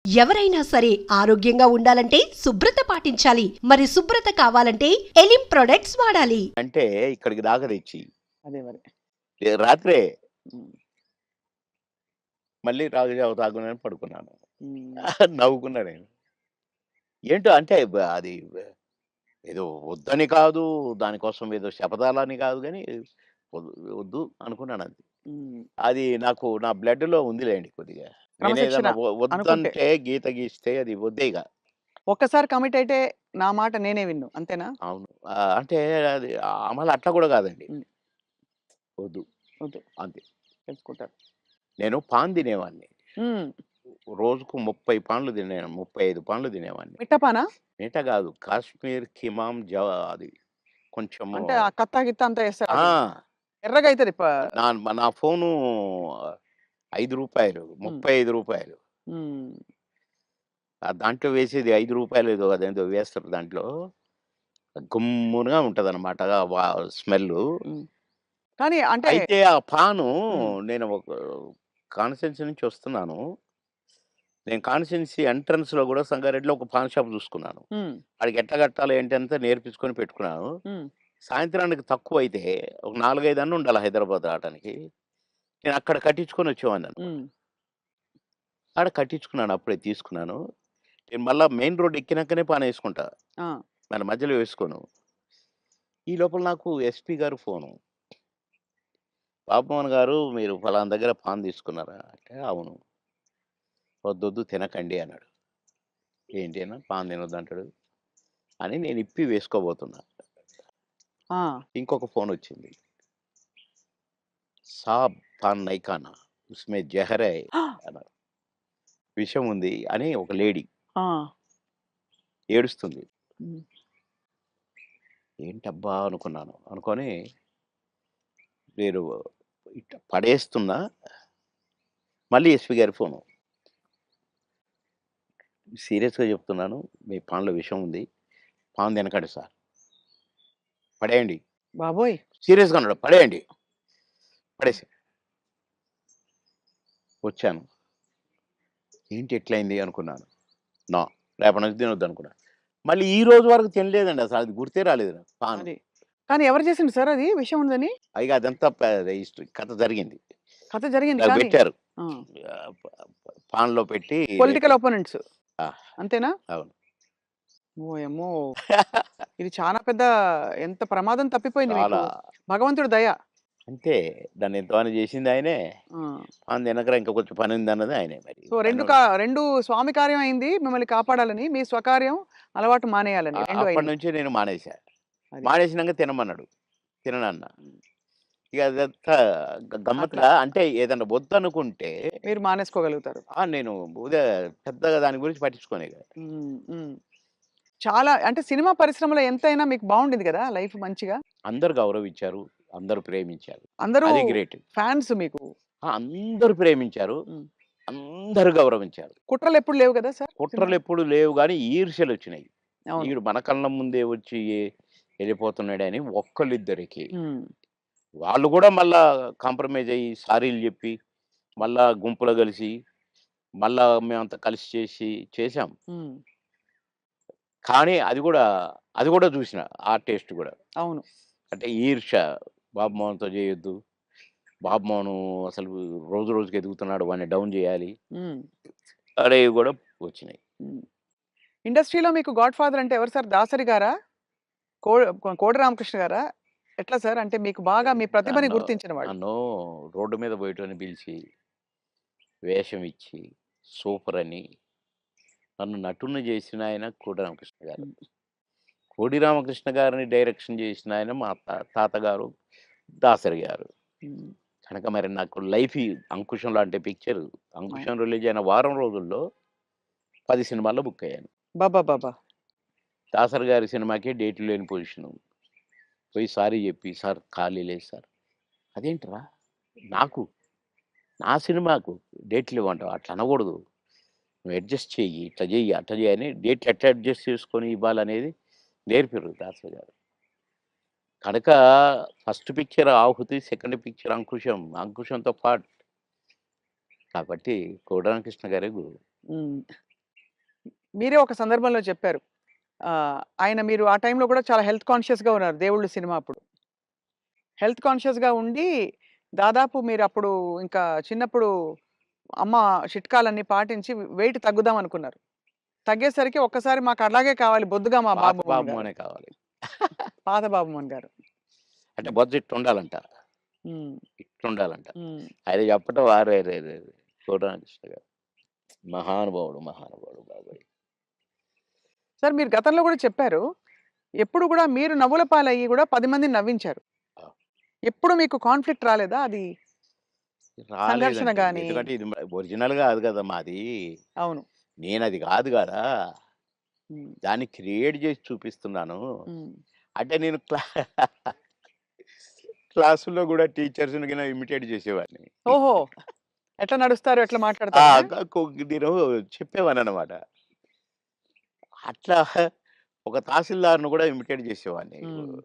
ఎవరైనా సరే ఆరోగ్యంగా ఉండాలంటే శుభ్రత పాటించాలి. మరి శుభ్రత కావాలంటే ఎలిం ప్రొడక్ట్స్ వాడాలి. అంటే ఇక్కడికి దాకా తెచ్చి అదే మరి. రాత్రే హ్మ్. మళ్ళీ రాగుజావ తాగునని పడుకున్నాను. హ్మ్. నవ్వుకున్నా నేను. ఏంటో అంటే అది ఏదో వద్దని కాదు, దానికోసం ఏదో శపథాలని కాదు గానీ, వద్దు అనుకున్నానంతే. హ్మ్. అది నాకు నా బ్లడ్‌లో ఉందిలెండి కొద్దిగా. క్రమశిక్షణ నేనేదన్నా అనుకుంటే. వద్దంటే గీత గీస్తే అది వద్దే ఇగ. ఒక్కసారి కమిట్ అయితే నా మాట నేనే విన్ను. అంతేనా? అవును. అంటే అది మళ్ళీ అట్లా కూడా కాదండి. హ్మ్. వద్దు వద్దు. అంతే. తెలుసుకుంటారు. నేను పాన్ తినేవాడిని. హ్మ్. రోజుకు 30 పాన్లు తినేను. 35 పాన్లు తినేవాడిని. మిట్టపానా? మిగత కాదు. కాశ్మీర్ కిమామ్ అది కొంచెము అంటే ఆ కత్తా గిత్తా అంతా ఏస్తారు ఆ! అది. ఎర్రగా అయితది నా నా ఫోను రూ. 5 రూ. హ్మ్. 35. హ్మ్. దాంట్లో వేసేది రూ. 5 ఏదో అదేందో వేస్తారు దాంట్లో. గుమ్మునగా ఉంటదనమాట. స్మెల్లు. హ్మ్. కానీ అంటే అయితే ఆ పాను హ్మ్. నేను ఒక కాన్స్టిట్యున్సీ నుంచి వస్తున్నాను. నేను కాన్స్టిట్యున్సీ ఎంట్రన్స్‌లో గూడా సంగారెడ్డిలో ఒక పాన్ షాప్ చూసుకున్నాను. హ్మ్. ఆడికి ఎట్లా కట్టాలి ఏంటి అంతా నేర్పించుకొని పెట్టుకున్నాను. హ్మ్. సాయంత్రానికి తక్కువైతే ఒక 4, 5 అన్న ఉండాలి హైదరాబాద్ రావటానికి. నేను అక్కడ కట్టించుకొని వచ్చేవాడిననమాట. హ్మ్. ఆడ కట్టించుకున్నాను. అప్పుడే తీసుకున్నాను. నేను మళ్ళా మెయిన్ రోడ్ ఎక్కినాకనే పానేసుకుంటా. ఆ! మన మధ్యలో వేసుకోను. ఈ లోపల నాకు ఎస్పీ గారు ఫోను. "బాబుమోహన్ గారు మీరు ఫలానా దగ్గర పాన్ తీసుకున్నారా?" అంటే, "అవును." "వద్దొద్దు తినకండి" అన్నాడు. ఏంటి అన్నా పాన్ తినొద్దంటాడు అని నేను ఇప్పి వేసుకోబోతున్నా. ఆ! ఇంకొక ఫోనొచ్చింది. "సాబ్ పాన్ నహీ ఖానా ఉస్మే జహర్ హై" అన్నారు. విషం ఉంది అని ఒక లేడీ ఆ! ఏడుస్తుంది. హ్మ్. ఏంటబ్బా! అనుకున్నాను. అనుకోని నేను ఇట్ట పడేస్తున్నా. మళ్ళీ ఎస్పీ గారి ఫోను. "సీరియస్‌గా చెప్తున్నాను. మీ పాన్‌లో విషం ఉంది. పాన్ తినకండి సార్. పడేయండి." బాబోయ్! సీరియస్‌గా అన్నాడు. "పడేయండి." పడేసా. వచ్చాను. ఏంటి ఇట్లయింది అనుకున్నాను. నో. రేపటి నుంచి తినొద్దనుకున్నా. మళ్ళీ ఈ రోజు వరకు తినలేదండి అసలు. అది గుర్తే రాలేదు నాకు పాను. అది. కానీ ఎవరు చేసిండ్రు సార్ అది విషం ఉందని? పైగా అదంతా కథ జరిగింది. కథ జరిగింది నాకు కానీ పెట్టారు. ఆ! పాన్‌లో పెట్టి పొలిటికల్ అపోనెంట్స్ ఆ! అంతేనా? అవును. ఓయమ్మో! ఇది చాలా పెద్ద ఎంత ప్రమాదం తప్పిపోయింది మీకు. చాలా. భగవంతుడి దయ. అంతే. దాన్ని ఎంతమని చేసింది ఆయనే. ఆ! పాన్ తినకరా ఇంకా కొంచెం పనుందన్నది ఆయనే మరి. సో 2 స్వామి కార్యం అయింది మిమ్మల్ని కాపాడాలని. మీ స్వకార్యం అలవాటు మానేయాలని 2 అయినాయి. అప్పటినుంచి నేను మానేశా. అది. మానేసినంక తినమన్నాడు. తిననన్నా. హ్మ్. ఇక అదంతా అట్లా గమ్మత్తుగా అంటే ఏదన్నా వద్దనుకుంటే మీరు మానేసుకోగలుగుతారు. నేను పెద్దగా దాని గురించి పట్టించుకోను ఇక. హ్మ్. హ్మ్. చాలా అంటే సినిమా పరిశ్రమలో ఎంతైనా మీకు బావుండింది గదా! లైఫ్ మంచిగా. అందరూ గౌరవించారు. అందరూ ప్రేమించారు. అందరూ అది గ్రేట్. ఫాన్స్ మీకు. అందరూ ప్రేమించారు. హ్మ్. అందరూ గౌరవించారు. కుట్రలెప్పుడు లేవు గదా సార్ సినిమాలో? కుట్రలెప్పుడు లేవు గానీ ఈర్ష్యలొచ్చినాయి. అవును. ఈడు మన కళ్ళ ముందే వచ్చి ఎళ్ళిపోతున్నాడని ఒక్కళ్ళిద్దరికి. హ్మ్. వాళ్ళు గూడా మళ్ళా కాంప్రమైజ్ అయ్యి సారీలు జెప్పి, మళ్ళా గుంపులో గలిసి, మళ్ళా మేమంతా కలిసి చేశాం. హ్మ్. కానీ అది గూడా జూసినా. ఆ టేస్ట్ గూడా. అవును. అంటే ఈర్ష్య. బాబు మోహన్‌తో జేయొద్దు. బాబు మోహను అసలు రోజు రోజుకి ఎదుగుతున్నాడు. వాడిని డౌన్ జేయాలి. హ్మ్. అనేవి గూడా వచ్చినాయి. హ్మ్. ఇండస్ట్రీలో మీకు గాడ్ ఫాదర్ అంటే ఎవరు సార్? దాసరి గారా? కో కోడి రామకృష్ణ గారా? ఎట్లా సార్? అంటే మీకు బాగా మీ ప్రతిభని నన్ను గుర్తించిన వాళ్ళు. నన్ను రోడ్డు మీద బోయేటోడిని పిలిచి, వేషం ఇచ్చి, సూపరని నన్ను నటుడిని జేసిన ఆయన కోడి రామకృష్ణ గారు. హ్మ్. కోడి రామకృష్ణ గారిని డైరెక్షన్ జేసిన ఆయన మా తాతగారు దాసరి గారు. హ్మ్. కనుక మరి నాకు లైఫ్ ఈ 'అంకుశం' లాంటి పిక్చర్ అవును. 'అంకుశం' రిలీజ్ అయిన వారం రోజుల్లో 10 సినిమాల్లో బుక్ అయ్యాను. అబ్బబ్బబ్బా! దాసరి గారి సినిమాకే డేట్లు లేని పొజిషను. పోయి సారీ జెప్పి, "సార్ ఖాళీ లేదు సార్." "అదేంట్రా? నాకు, నా సినిమాకు డేట్లివ్వంటావా? అట్లా అనకూడదు. నువ్వు అడ్జస్ట్ చెయ్యి. ఇట్లా జెయ్యి, అట్లా జెయ్యి" అని డేట్లు ఎట్లా అడ్జస్ట్ చేసుకొని ఇవ్వాలనేది నేర్పిర్రు దాసరి గారు. కనుక ఫస్ట్ పిక్చర్ ఆహుతి, సెకండ్ పిక్చర్ అంకుశం. అంకుశంతో పాటు కాబట్టి కోటరామకృష్ణ గారే గురువు. హ్మ్. మీరే ఒక సందర్భంలో చెప్పారు. ఆయన మీరు ఆ టైంలో కూడా చాలా హెల్త్ కాన్షియస్‌గా ఉన్నారు 'దేవుళ్ళు' సినిమా అప్పుడు. హెల్త్ కాన్షియస్‌గా ఉండి దాదాపు మీరప్పుడు ఇంకా చిన్నప్పుడు అమ్మ చిట్కాలన్నీ పాటించి వెయిట్ తగ్గుదాం అనుకున్నారు. తగ్గేసరికి ఒక్కసారి మాకు అలాగే కావాలి బొద్దుగా మా పాత బాబు మోహన్ గారు. బాబుమోనే కావాలి. పాత బాబు మోహన్ గారు. అంటే బొజ్జ ఇట్టుండాలంట. హ్మ్. ఇట్టుండాలంట. హ్మ్. ఆయన చెప్పటం అరెరెరెరె! కోటరామకృష్ణ గారు. మహానుభావుడు, మహానుభావుడు బాబోయ్! సార్ మీరు గతంలో కూడా చెప్పారు. ఎప్పుడు కూడా మీరు నవ్వుల పాలయ్యి కూడా 10 మందిని నవ్వించారు. ఆ! ఎప్పుడు మీకు కాన్‌ఫ్లిక్ట్ రాలేదా? అది సంఘర్షణ రాలేదండి. గాని ఎందుకంటే ఇది ఒరిజినల్ కాదు కదా మాది. అవును. నేనది కాదు గదా! హ్మ్. దాన్ని క్రియేట్ చేసి చూపిస్తున్నాను. హ్మ్. అంటే నేను క్లాసుల్లో గూడా టీచర్స్‌ని గిన ఇమిటేట్ చేసేవాడిని. ఓహో! ఎట్లా నడుస్తారు? ఎట్లా ఆ! మాట్లాడతారనా? నేను చెప్పేవాడిననమాట. అట్లా ఒక తహసీల్దార్‌ని గూడా ఇమిటేట్ చేసేవాడిని. హ్మ్.